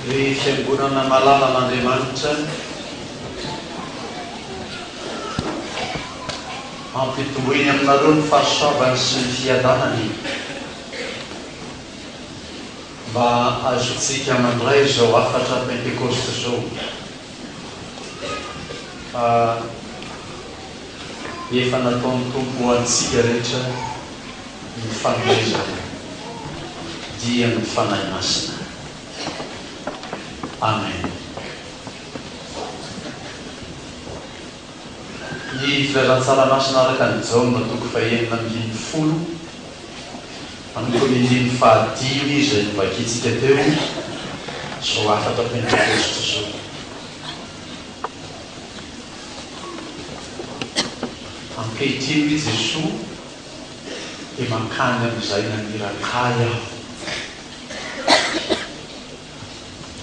ny fiangonana malala an'Andriamanitra ampitoboeny aminareo ny fahasoavany sy ny fiadanany mba azotsika mandray zao afatra pentekoste zao fa efa nataony tompo antsika rehetra ny fanomezana dia ny fanahy masina. Amen. Ny filazantsara masina araka ny jaona toko fahenina ambin'ny folo amin'ny komindiny fahadimy izay novakitsika teo zao afatra pentekoste zao. Ankehitriny i Jesosy dia mankany amin'izay nanirakay aho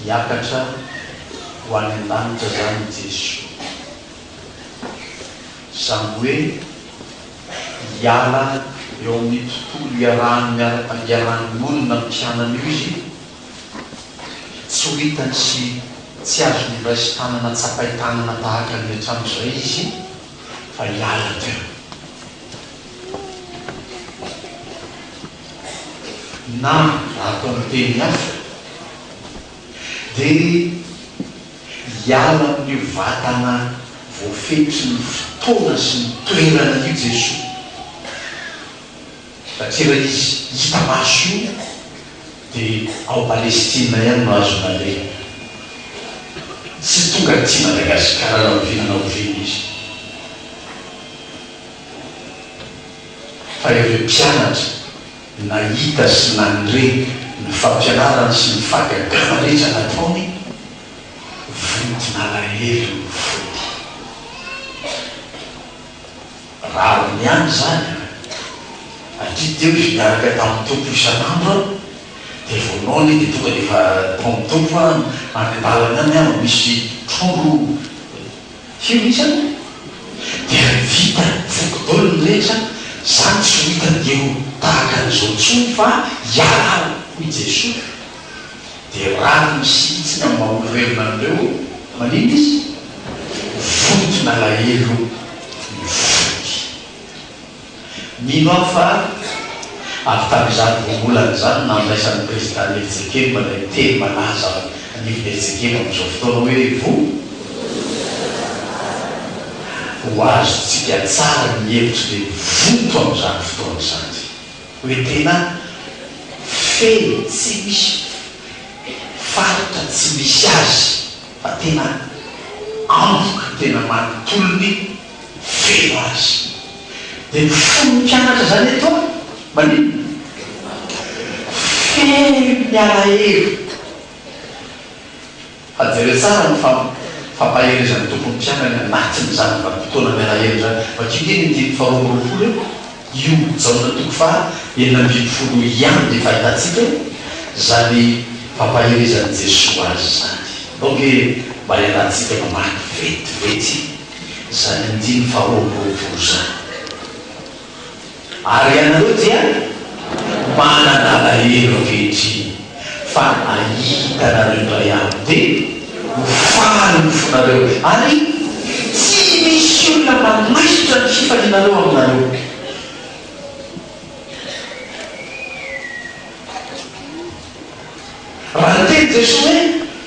hiakatra ho any an-danitra zany Jesosy, izany hoe hiala eo amin'ny tontolo iarahan'ny olona mpianana io izy tsy ho hitany sy tsy azo nyraisy tanana tsapay tanana tahaka ny hatramin'izay izy fa hiala teo na atao ny teny hafa dia hiala amin'io vatana voafetry ny fotoana sy ny toerana io Jesosy satria raha izy hita maso io dia ao Palestina ihany no azo mandeha tsy tonga ty Madagasikara raha ovinana ovina izy fa ireo mpianatra nahita sy nandre ny fampianarana sy ny fahagagana rehetra nataony vontonalahelo ny fody rarony ihany zany atria teo izy miaraka tamin'ny tompo isan'andro dia voanaony dia tonga dia efa tamin'ny tompo any an-dalana any any misy trondro fionisana dia vita vokodolony rehetra zany tsy ho hitany eo tahaka an'izao ntsony fa hiala i Jesosy dia raha misitsiny amin'ny maha-olovelona an'ireo manino izy vontona lahelo ny fody. Mino aho fa avy tamin'izany voamolana zany nandraisan'ny président Eritsekely manay teny malaza anivon'ny Eritsekely amin'izao fotoana hoe ho azotsika tsara ny hevitry dia vonto amin'izany fotoana zany hoe tena feno tsy misy faritra tsy misy azy fa tena ampoka tena manontolony feno azy dia ny fony mpianatra zany eto manino feno mialahelo fa jere tsara ny fampaherezan'ny tompony mpianany anatiny zany vanim-potoana mialahelo zany vakio ny dimy faharoapolo io jaona toko fa enina ambin'ny folo ihany dia fahitatsika zany fampaherezan'i Jesosy azy zany donc mba ialatsika mamaky vetivety zany andimy faharoapolo zany ary ianareo dia manana alahelo ankehitriny fa ahitanareo ndray ihany dia ho faly ny fonareo ary tsy misy olona mamaisitra ny fifalianareo aminareo. Raha teny Jesosy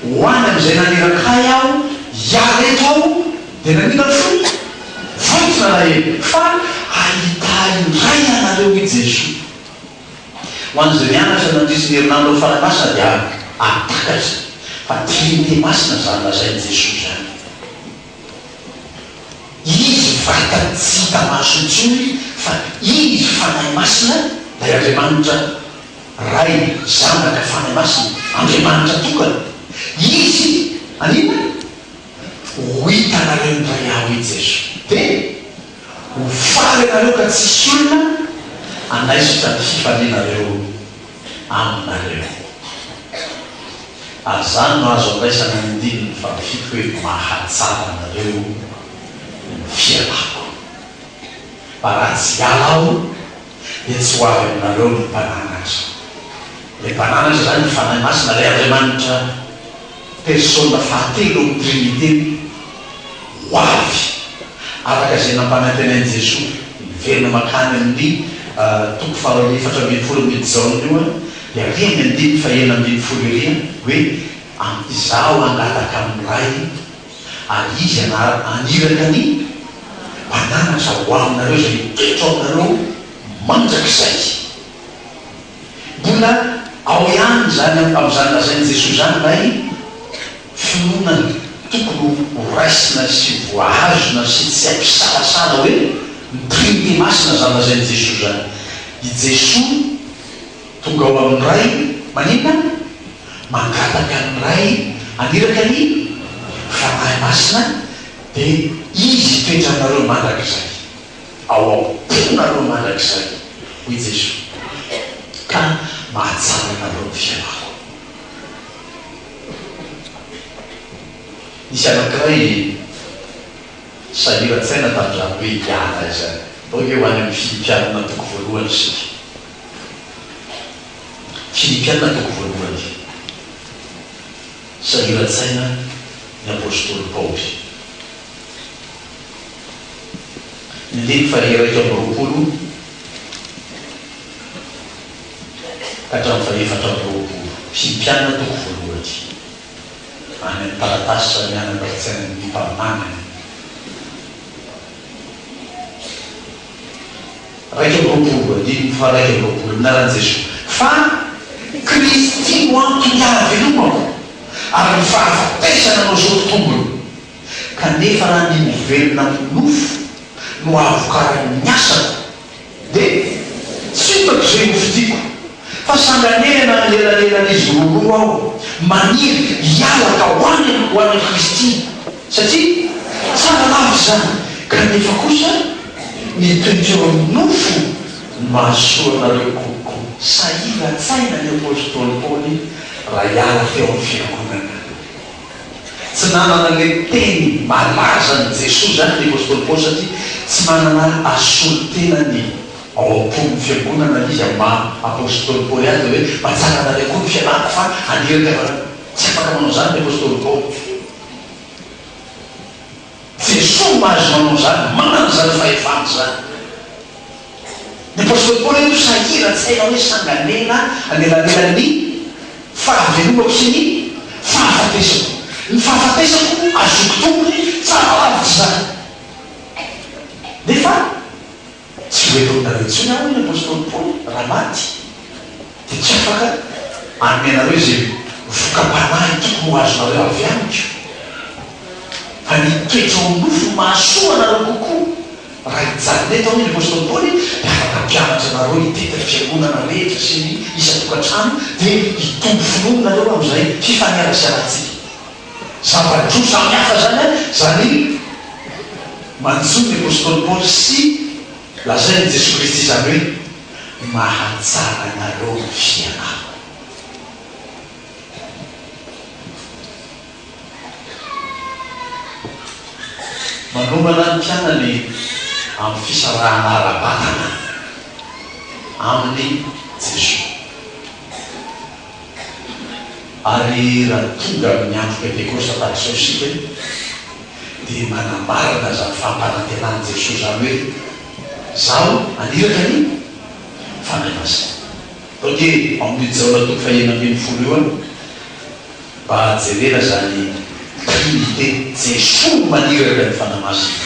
hoe ho any amin'izay nanerakay aho hiala eto aho dia nanina ny fony vontona lahelo fa ahitany ray anareo i Jesosy ho an'izay mianatra nandrisy ny herinandro fanahy masina dia atakatra fa trinité masina zany lazain'i Jesosy zany izy vatany tsy hita maso intsony fa izy fanahy masina da Andriamanitra ray zanaka fanahy masina Andriamanitra tokana izy anina ho hitanareo ny ray aho i Jesosy dia ho faly anareo ka tsisy olona anaisitra ny fifalianareo aminareo. Ary zany no azo andraisana ny ndininy fa mifiko hoe mahatsara anareo ny fialako mba raha tsy hiala aho dia tsy ho avy aminareo ny mpananatra. Le mpananatra zany ny fanahy masina lay Andriamanitra persona fahatelo amin'ny trinité ho avy araka zay nampanantenan'i Jesosy miverina makany amin'ny toko faha 4:20 jaona io a dia riany andiny fa 1:20 ria hoe izaho angataka amin'ny ray ary izy aniraka ny mpananatra ho aminareo zay toetra aminareo mandrakizay. Mbola ao ihany zany amin'izany lazain'i Jesosy zany lay finoana tokony ho raisina sy voahazona sy tsy ampisalasala hoe ny trinité masina zany lazain'i Jesosy zany. I Jesosy tonga ao amin'ny ray maninona mangataka ny ray aniraka ny fanahy masina dia izy toetra aminareo mandrakizay ao am-ponareo mandrakizay hoy Jesosy ka mahatsara anareo ny fianako. Nisy anankiray sahira-tsaina tamin'izany hoe hiana izany tao hoe ho any amin'ny Filipianina toko voalohany sika. Filipianina toko voalohany sahira-tsaina ny apôstôly Paoly ny faha-raika amby roapolo ka hatramin'ny faha-efatra amby roapolo. Filipianina toko voalohany any amin'ny taratasy sa ny any ambaratsaina ny mpaminanany raika amby roapolo andiny faha-raika amby roapolo minaran'i Jesosy fa Kristy no antony avelomako ary ny fahafatesana anao zao tombony kanefa raha ny mivelona amin'ny nofo no avokarany ny asako dia tsy hitako zay hofidiako fa sanganena lelanelan'izy roroa aho maniry hialaka ho any Kristy satria tsara lavy zany kanefa kosa mitonjeo amin'ny nofo no mahasoa anareo kokoa. Sahira-tsaina ny apôstôly Paoly raha hiala teo amin'ny fiangonana. Tsy nanana le teny malaza ny Jesosy zany ny apôstôly Paoly satria tsy manana asolo tenany ao am-pon'ny fiangonana izy amma apôstôly Paoly azy hoe matsara anareo koa ny fianako fa aniraka tsy afaka manao zany ny apôstôly Paoly. Jesosy mahazo manao zany manana zany fahefana zany. Ny apôstôly Paoly io sahira-tsaina hoe sanganena anelanelan'ny fahavelomako sy ny fahafatesako. Ny fahafatesako azoko tompony tsara lavitra zany nefa tsy hoetonareo intsony aho ny apôstôly Paoly raha maty dia tsy afaka anome anareo zay vokam-panahy tokony ho azonareo avy amiko fa ny toetra ao nofo mahasoa anareo kokoa. Raha hijanona eto ao ny apôstôly Paoly dia afaka mpianatra anareo hitetika fiangonana rehetra sy ny isa-tokantrano dia hitombo finoanareo amin'izay fifaniarasiarantsika. Zavadroa samihafa zany zany manjono ny apôstôly Paoly sy lazain'i Jesosy Kristy zany hoe mahatsara anareo ny fianako. Manomana ny mpianany amin'ny fisarahana ara-batana amin'ny Jesosy. Ary raha tonga amin'ny andro pentekosta tahak'izao isika dia manambarana zany fampanantenan'i Jesosy zany hoe zaho aniraka ny fanahy masina. Tao dia amin'ny jaona toko faha-1:20 io mba jerena zany trinité Jesosy maniraka ny fanahy masina.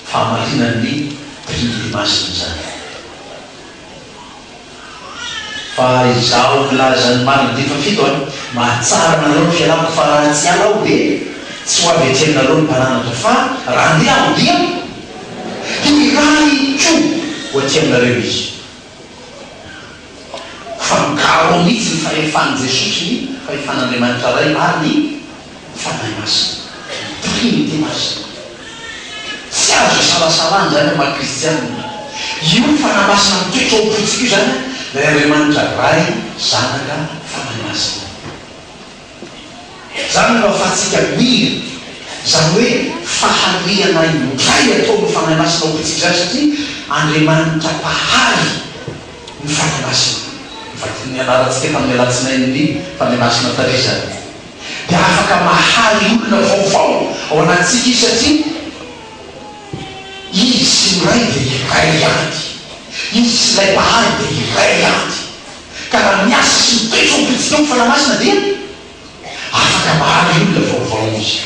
Famarinan'ny trinité masina zany. Fa izaho milaza ny marina 17 mahatsara anareo ny fianako fa raha tsy ala aho dia tsy ho avy ety aminareo ny mpananatra fa raha andeha aho dia hiray ko ho aty aminareo izy. Fangaro mihitsy ny fahefan'i Jesosy ny fahefan'Andriamanitra ray ary ny fanahy masina trinité masina. Tsy azo salasalany zany amaha kristianina io fanahy masina mitoetra ao am-potsika io zany lay Andriamanitra ray zanaka fanahy masina. Zany no ahafahantsika mira zany hoe fahariana indray ataony fanahy masina ompitsika zany satria andriamanitra pahary ny fanahy masina ny anaratsika tamin'ny alatsinainy fanahy masina tarizany dia afaka mahaly olona vaovao ao anatsika izy satria izy sy iray dia iray anty izy sy ilay pahary dia iray anty ka raha miasa sy mitoetra ompitsika ny fanahy masina dia afaka mahaly olona vaovao izy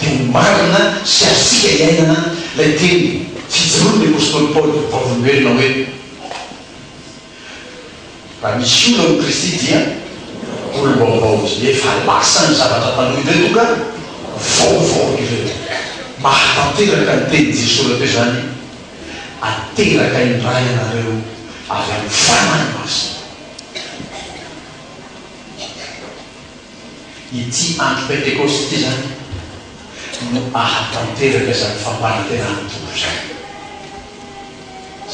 dia marina sy asika iainana lay teny fijoroany ny apôstôly paoly vaovolombelona hoe raha misy olona ao Kristy dia olo-baovao izy efa lasa ny zavatra taloha ireo ka vaovao ireo mahatanteraka ny teny Jesosy raha teo zany ateraka indray anareo avy amin'ny fanahy masina ity andro pentekosty ity zany no ahatanteraka zany fampanantenany tompo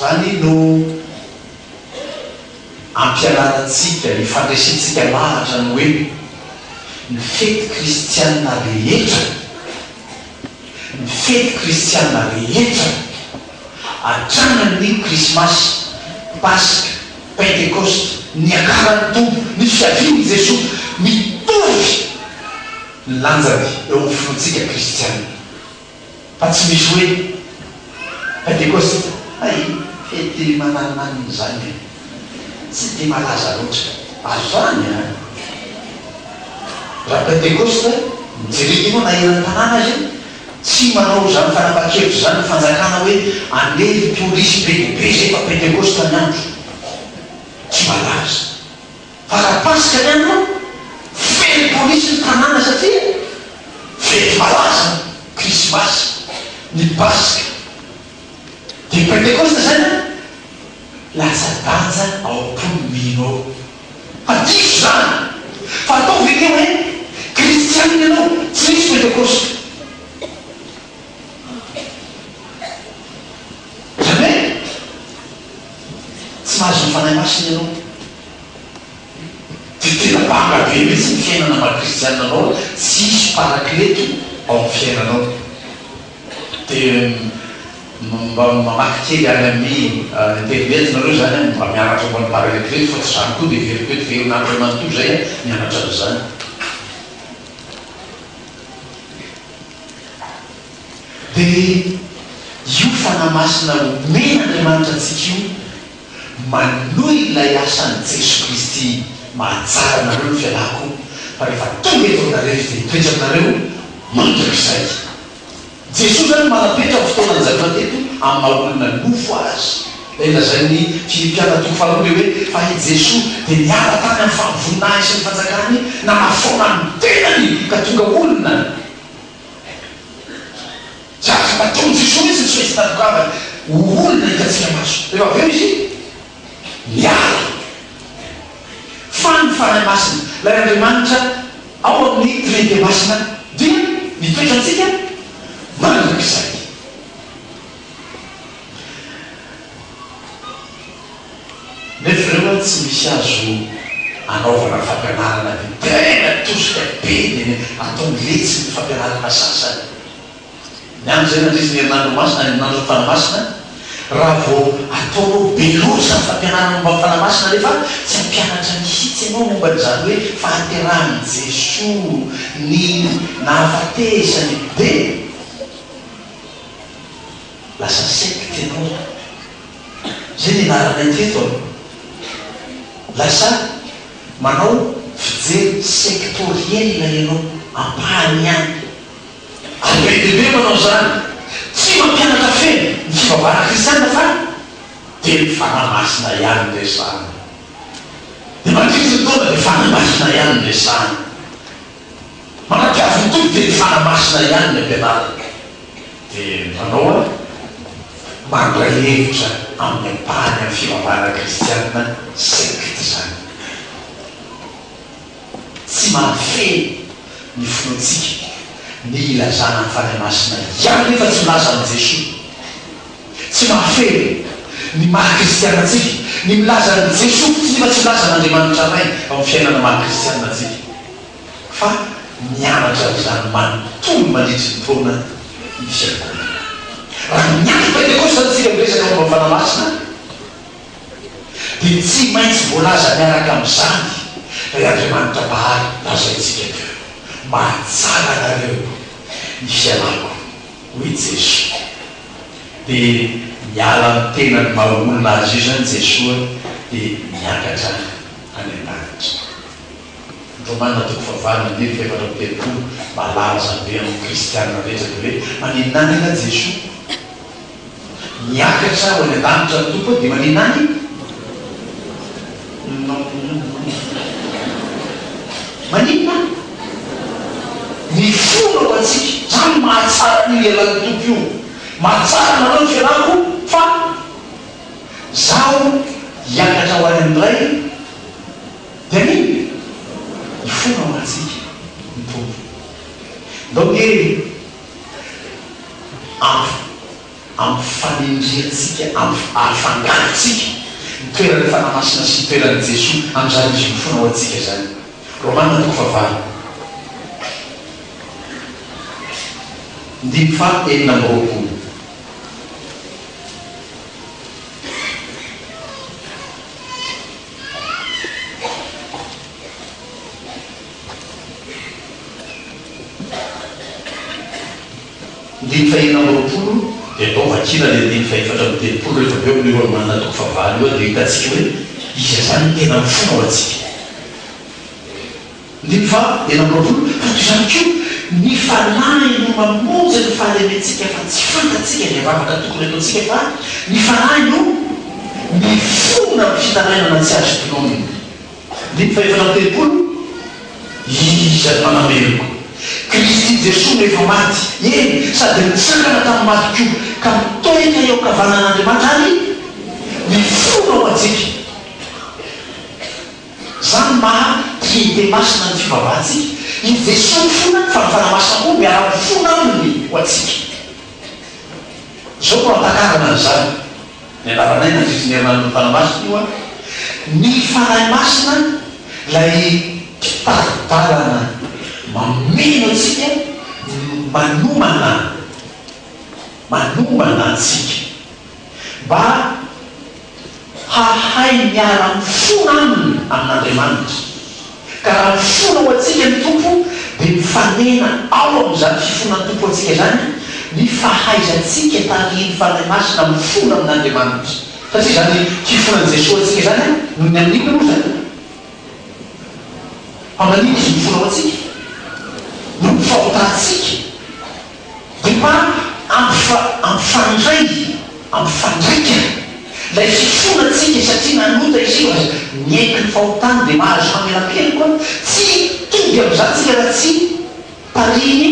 zany no ampianaratsika ifandresitsika lahatra ny hoe ny fety kristianina rehetra ny fety kristianina rehetra atranany krismasy paska pentekoste ny akarany tompo ny fiaviny Jesosy mitovy ny lanjany eo amin'ny finoantsika kristianina fa tsy misy hoe pentekoste ay fety mananonany zany tsy dia malaza loatra azo zany raha pentekoste mijeretinao na eran'ny tanàna azy tsy manao zany fanapa-kevitra zany fanjakana hoe andehy polisy bebe zay fa pentekoste ny andro tsy malaza fa raha paska ny andro fety polisy ny tanàna satria fety malaza krismasy ny paska dia pentekoste zany lasa danja ao am-polomino fa diso zany fa atao veke hoe kristianina ianao tsy misy pentekoste zany hoe tsy mahazo ny fanahy masina ianao dia tena banga be mihitsy ny fiainana maha-kristianina anao tsy isy parakleto ao amin'ny fiainanao dia mba mamaky kely any amin'ny internet nareo zany mba mianatra mba ny parakleto fa tsy zany koa dia verikoeto verinandro manontolo zay mianatra an'izany dia io fanahy masina omena andriamanitra antsika io manohy ilay asan'i Jesosy Kristy mahatsara nareo ny fialako fa rehefa tonga eto aminareo izy dia mipetra aminareo mandrak'izay Jesosy zany manapetra fotoanany zay mateto amin'ny mahaolona nofo azy ilazay ny Filipiana 2:2 hoe fa i Jesosy dia niala tany amin'ny famivoninahy sy ny fanjakany namafoana ny tenany ka tonga olona zaka mataony Jesosy izy tsy misy tadokavany olona hitatsika maso rehefa aveo izy miala fa ny fanahy masina lay andriamanitra ao amin'ny Trinité masina dia mitoetra antsika mandrak'izay nefa reo tsy misy azo anaovana fampianarana dia tena tosika be dia ataony letsy ny fampianarana sasany ny andro zay nandrisy ny herinandro masina herinandro fanahy masina raha vao ataonao be loatra ny fampianarana momba ny fanahy masina rehefa tsy ampianatra mihitsy ianao momba n'izany hoe fahaterahany Jesosy ny nahafatesany dia lasa sekte ianao zay ny anarana iteto lasa manao fijery sektoriel ianao ampahany any be manao zany tsy mampianatra feny ny fivavahana kristianina fa dia ny fanahy masina ihany ny resahana dia mandritra taona dia fanahy masina ihany ny resahana manampiavy tompo dia ny fanahy masina ihany ny ampianarana dia manao mandray hevitra amin'ny ampahany amin'ny fivavahana kristianina sekte zany tsy mahafeny ny finoantsika ny ilazana ny fanahy masina ihany nefa tsy milaza amin'ny Jesosy tsy mahafeny ny maha-kristianina antsika ny milaza ny Jesosy nefa tsy milaza n'Andriamanitra ray amin'ny fiainana maha-kristianina antsika fa mianatra zany manontolo mandritry ny taona fiangonana. Raha mianatra pentekosta tsika miresaka momba fanamasina dia tsy maintsy voalaza miaraka amin'izany ry Andriamanitra Bahaly lazaitsika teo mahatsara anareo ny fialako hoy Jesosy. Dia miala amin'ny tenany mahaolona azy io zany Jesosy dia miakatra any an-danitra. Romanina toko fahavalo andiny fefatra amby telopolo malaza be amin'ny kristianina rehetra dia hoe maninona any Jesosy miakatra ho any an-danitra ny tompo dia maninona any maninona ny fona ho atsika zany mahatsara ny elan'ny tompo io mahatsara nanao ny fialako fa zaho hiakatra ho any amin'ray dia niny ny fona ho atsika ny tompo. Donc amin'ny fanendriatsika afangarotsika ny toerany fanamasina sy ny toerany Jesosy amin'izany izy ny fona ho atsika zany. Romanina toko fahavalo ndimy faha enina amby roapolo. Ndimy faha enina amby roapolo dia atao vakina le ndimy faha efatra amby telopolo rehefa beo amin'ny romanina toko fahavalo io dia hitantsika hoe iza zany tena ny fona ho atsika. Ndimy faha enina amby roapolo izany ko ny fanahy no mamonjy ny fahalemetsika fa tsy fantatsika ny avavaka tokony ataotsika fa ny fanahy no ny fona ny fitarainana tsy azo mpinonina. Ndimy faha efatra amby telopolo iza manameloko Kristy Jesosy no efa maty eny sady mitsangana tamin'ny maty ko ka mitoetra eo kavanan'Andriamanitra any ny fona ho atsika. Zany maha tiede masina ny fivavahantsika i Jesosy fona fa ny fanamasina koa miara fona aminy ho atsika. Zao no atakarana an'izany ny anaranay nandritsy ny herinandro ny fanamasina io a ny fanahy masina lay mpitadidalana mameno atsika manomana atsika mba hahay miara mifona aminy amin'Andriamanitra. Ka raha mifona ho atsika ny tompo dia mifanena ao amin'izany fifonan'ny tompo atsika zany ny fahaizantsika tariny fanahy masina mifona amin'Andriamanitra. Satria zany fifonan'i Jesosy atsika zany no ny amin'iny moa zany aman'iny izy mifona ho atsika no mifahotatsika dia mba ampifandraika lay fifonatsika satria nanota izy io nieky ny fahotany dia mahazo mamelam-pely koa tsy tonga amin'izantsika raha tsy tariny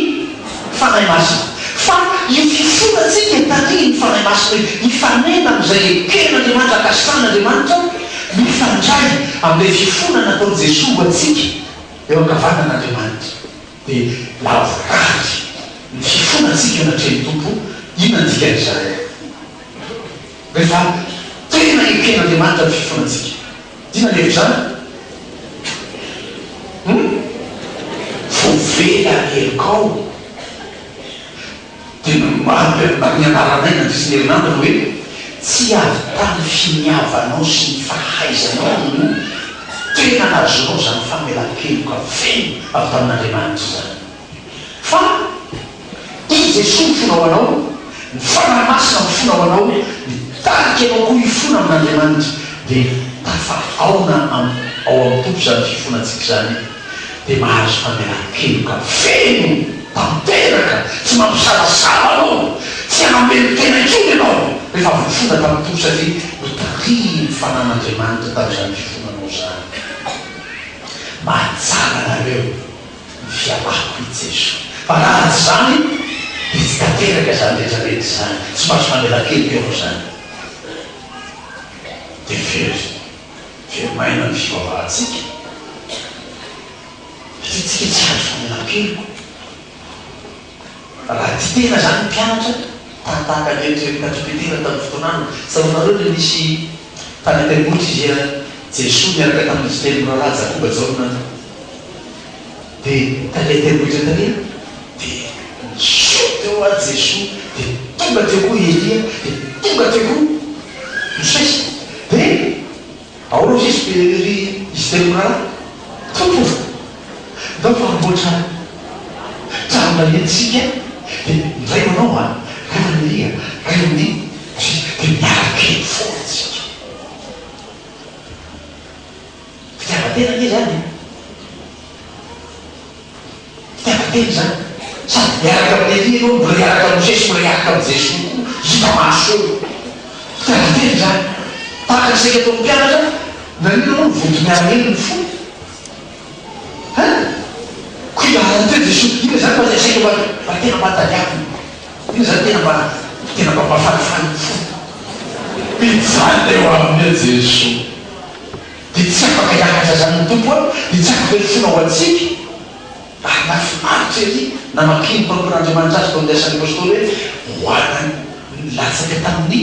fanahy masina fa io fifonatsika tariny fanahy masina hifanena amin'izay eken'Andriamanitra akasan'Andriamanitra mifandray amin'ilay fifona nataon'i Jesosy ho atsika eo ankavanan'Andriamanitra. Dia lavorary ny fifonatsika eo anatrehny tompo ino andikan'izany rehefa tena eken'Andriamanitra ny fifonatsika dina levy zany vovela elikao dia ny anaranay nandrisy ny herinandro hoe tsy avy-tany finiavanao sy ny fahaizanao no tena nazonao zany famelan-keloka feno avy tamin'Andriamanitra zany fa i Jesosy mifona ho anao ny fanahy masina mifona ho anao mitariky anao koa hifona amin'Andriamanitra dia tafahaona ao amin'ny tompo zany fifonatsika zany dia mahazo famelan-keloka feno tanteraka tsy mampisalasala anao tsy hanambelo tena intsony ianao rehefa vofona tamin'ny tompo satria notariny fanan'Andriamanitra tamin'izany fifonanao zany. Mahatsara nareo ny fialako i Jesosy fa raha tsy zany dia tsy tanteraka zany rehetrarehetra zany tsy mahazo famelan-keloka eo zany dia veromaina ny fivavahantsika satria tsika tsy azo famelan-keloka. Raha ty tena zany mpianatra tantaka netoekatropetera tamin'ny fotoanano saonareo le misy tany an-tendrombohitra izy Jesosy miaraka tamin'izy telo raharaha Jakoba Jaona dia taleteloitra tarea dia so teo a Jesosy dia tonga teo koa Elia dia tonga teo koa Mosesy dia aolo izy ry izy telo raha tompo ndao fahamboatra tsara mahentsika dia ndray manao a rahalia rainy dia miarakely fotsika fitiavatena ie zany fitiavatena zany sady miaraka amin'ny Elia anao mbola miaraka amin'ny Mosesy mbola miaraka amin'ny Jesosy koa hita maso fitiavatena zany tahaka isika atao mpianatra nanino anao voto miaraheliny fo ko iaranteo Jesosy ina zany mba zasaika mba tena mataliakony ina zany tena mba mafalifaly fo pitsany eo amin'ny Jesosy dia tsy afaka hiakatra zany ny tompo a dia tsy afaka hifona ao atsika nafimaritra ery namakiny parokor'Andriamanitra azy tao andesan'ny apôstôly hoe hoanany latsaka tamin'ny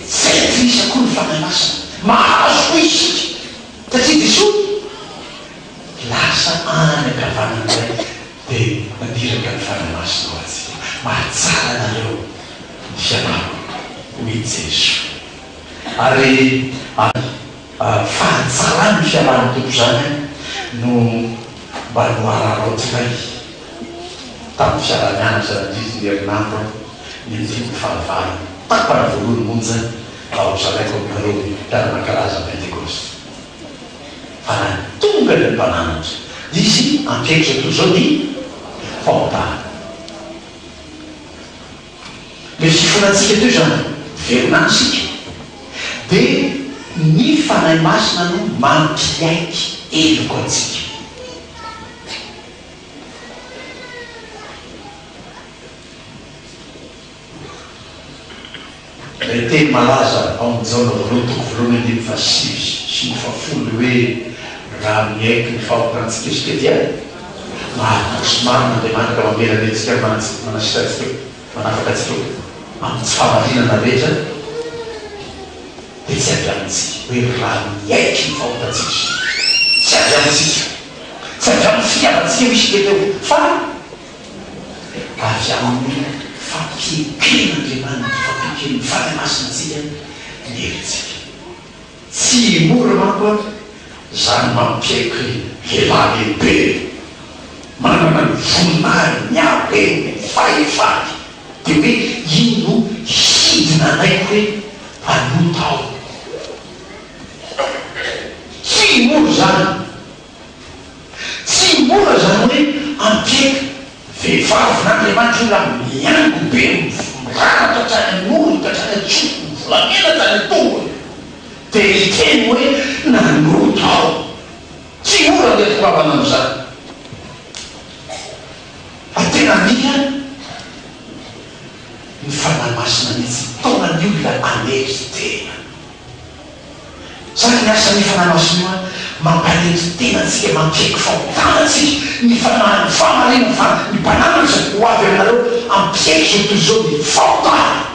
zay trisy koa ny fanahy masina mahazo koa isika satria Jesosy lasa any akavanana zay dia nadiraka ny fanahy masina ao atsika mahatsara nareo ny fianaro hoy Jesosy ary fahatsarany fiaran'ny tompo zany no mba noararao tsiray tamin'ny fiara-mianatra nandrizy ny herinandro ny andimy fahavalo tapana voalohany monja ao zalaiko aminareo mpiara-mankalaza pentekoste fa natonga ny mpananatra izy ampiekitra toy zao ny faotana le fifonatsika teo zany verinanysika dia ny fanahy masina no mampiaiky eloko atsika le teny malaza ao amin'izao voalohany toko voalohany andimy fasivy sy ny fafolo hoe raha miaiky ny fahotantsika isika dia somary n'Andriamanitra ka mamelany antsika manasitra manafaka atsika amin'ny tsy fahamarinana rehetra dia tsy avy amintsika hoe raha miaiky ny fahotantsika tsy avy amintsika tsy avy amin'ny fitiavantsika misy le teo fa avy amin'ny fampiekren'Andriamanitra fampiekren'ny fanahy masinatsika ny heritsika tsy mora manko a zany mampiaiky lehilahy lehibe manana ny voninahiny miabe ny fahefany dia hoe ino hidina anaiko hoe hanota ao tsy mora zany tsy mora zany hoe ampiaiky vehivavy n'Andriamanitra ola miango be miraratra hatrany an'olo hatrany atsoko volamena hatrany an-tongony dia hiteny hoe nanota ao tsy mora le fivavana am'izany atena mia ny fanahy masina mihitsy taona ny olona anetry tena zany ny asan'ny fanahy masina io a mampanetry tena tsika mampiaiky fahotanatsika ny fanahy ny famarina fa ny mpananana sady ho avy aminareo ampiaiky zao toy zao ny fahotana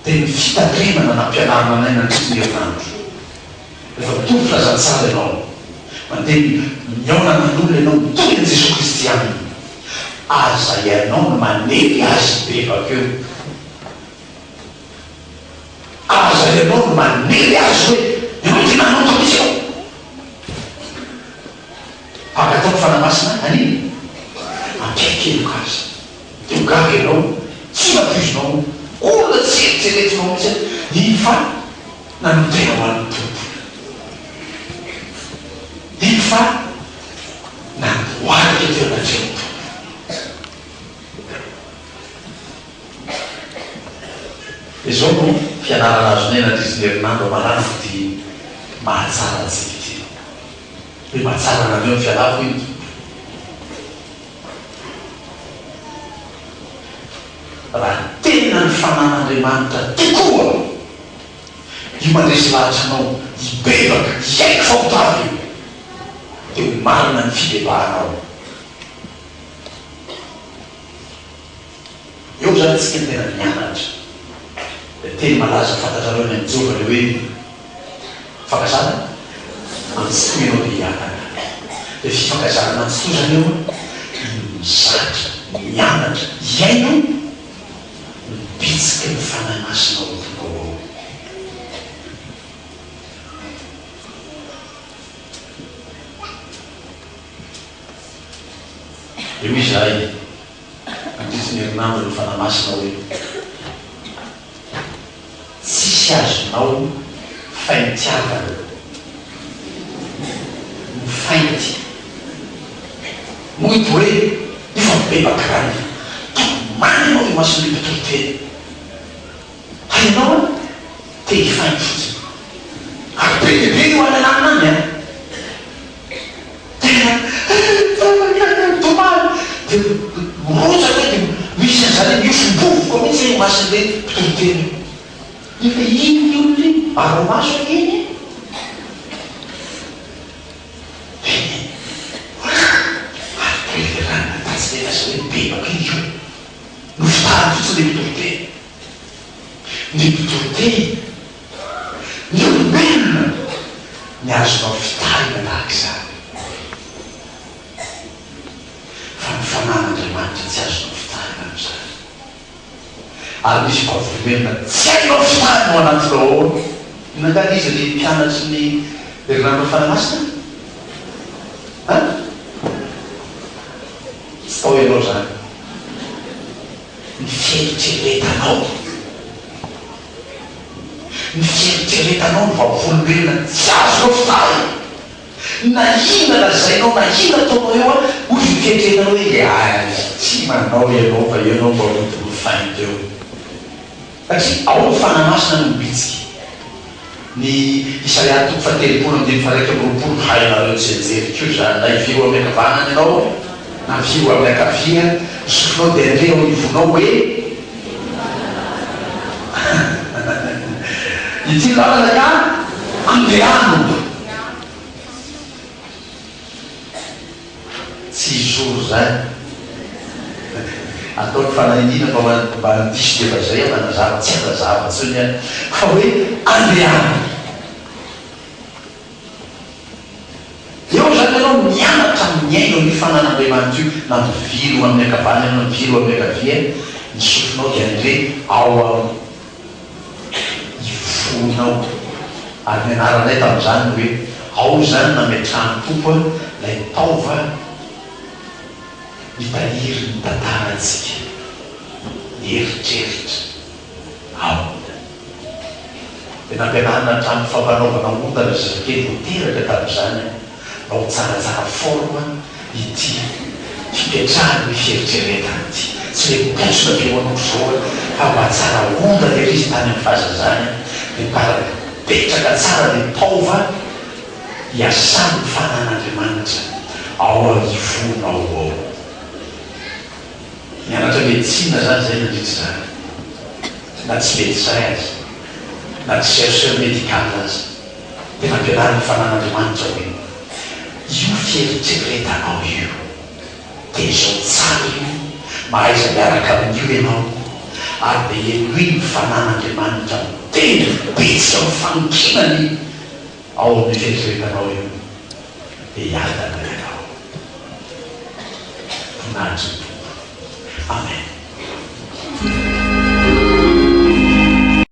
dia ny fitandremana nampianarana anay nandrisy ny herinandro rehefa mitovy filazantsara ianao mandeha miaonana n'olona ianao mitovy an' Jesosy Kristy aminy aza ianao no manety azy be bakeo aza ianao no manely azy hoe ianao ty nanao tamisy ao akataoko fanahy masina aniny ampiaikeloko azy dia hogaga ianao tsy mampizinao olona tsy eritreretinao mihitsy iny fa nanotena ho an'ny tompo iny fa nandoarika teo anatreny tompo izao no fianarana azonay nandrizy ny herinandro malana ty mahatsara atsika ty hoe mahatsara nareo ny fialako iny raha tena ny fanan'Andriamanitra tokoa io mandresy lahatra anao hibebaka hiaiky fahotana io dia ho marina ny fibebahanao eo zany tsika ny tena mianatra teny malaza fantatrareo ny amin'izao le hoe fakasana antsikoinao dia hiakana de fifankazarana ntsotozany eo mizatra mianatra iaino mibitsika ny fanahy masina o toko eo izahay andrisiny herinandro ny fanahy masina hoe tsisy azonao faintiavana ny fainty moito hoe ifampibebakirany manyanao ny masony pitoroteny hainao te hifainty fotsiny ary be dehibe io anananany a tena tomaly de rosaky hoe de misy an'zany miofombovoka mihitsy ny mason'le pitoroteny efa iny olony aromaso iny bebaka iny io no fitahany fotsiny le pitoroteny ny pitoroteny ny olombelona ny azonao fitarina tahaka izany fa ny fanan'andriamanitra tsy azonao fitarina am'izany ary misy kovolobelona tsy ainao fitarina ao anatinao ao inangany izy le mpianatry ny herinandro fanamasina tsy tao ianao zany ny fieritreretanao ny vavolombelona tsy azonao fitary na ina lazainao na ina taonao eo a ozy ny fieritreretanao hoe tsy manao ianao fa ianao mba hotony fainto eo satria ao ny fanamasina no mibitsika ny Isaia toko fatelopolo amby faraika amby roapolo hainareo tsejery ko zany na iviro amin'ny akavanany ianao na viro amin'ny akavia sofinao de andre ao ivonao hoe ity lalana ka andehano tsy izoro zany ataony fanahiniana mba diso defa zay manazava tsy anazava tsony a fa hoe andehano eo zany anao mianatra miaino ny fanan'andriamanitra io na mivilo amin'ny akavana na mivilo amin'ny akavia ny sofinao de andre ao ifonao ary mianaranay tam'izany hoe ao zany nametrano tompo lay taova mitahiry ny tantaratsika ny eritreritra ao de nampianarina trano fampanaovana ondana zazakely hoteraka tam'izany nao tsaratsara forma ity fipetrahany ny fieritreretany ity tsy le posona be hoanao zao fa mba tsara onda le izy tany amin'ny fahazazany de mparapetraka tsara le taova hiasany fanan'andriamanitra ao ivonao ao mianatra meditsina zany zay nandritsy zany na tsy mety zay azy na tsy chercheur médical azy de nampianariny fanan'andriamanitra hoe io fieritreretanao io de zao tsara io mahaiza miaraka amin'io ianao ary de enoiny fanan'andriamanitra miteny betsika mifankinany ao amin'ny fieritreretanao io de hiadana ianao voninahitry ny tompo amen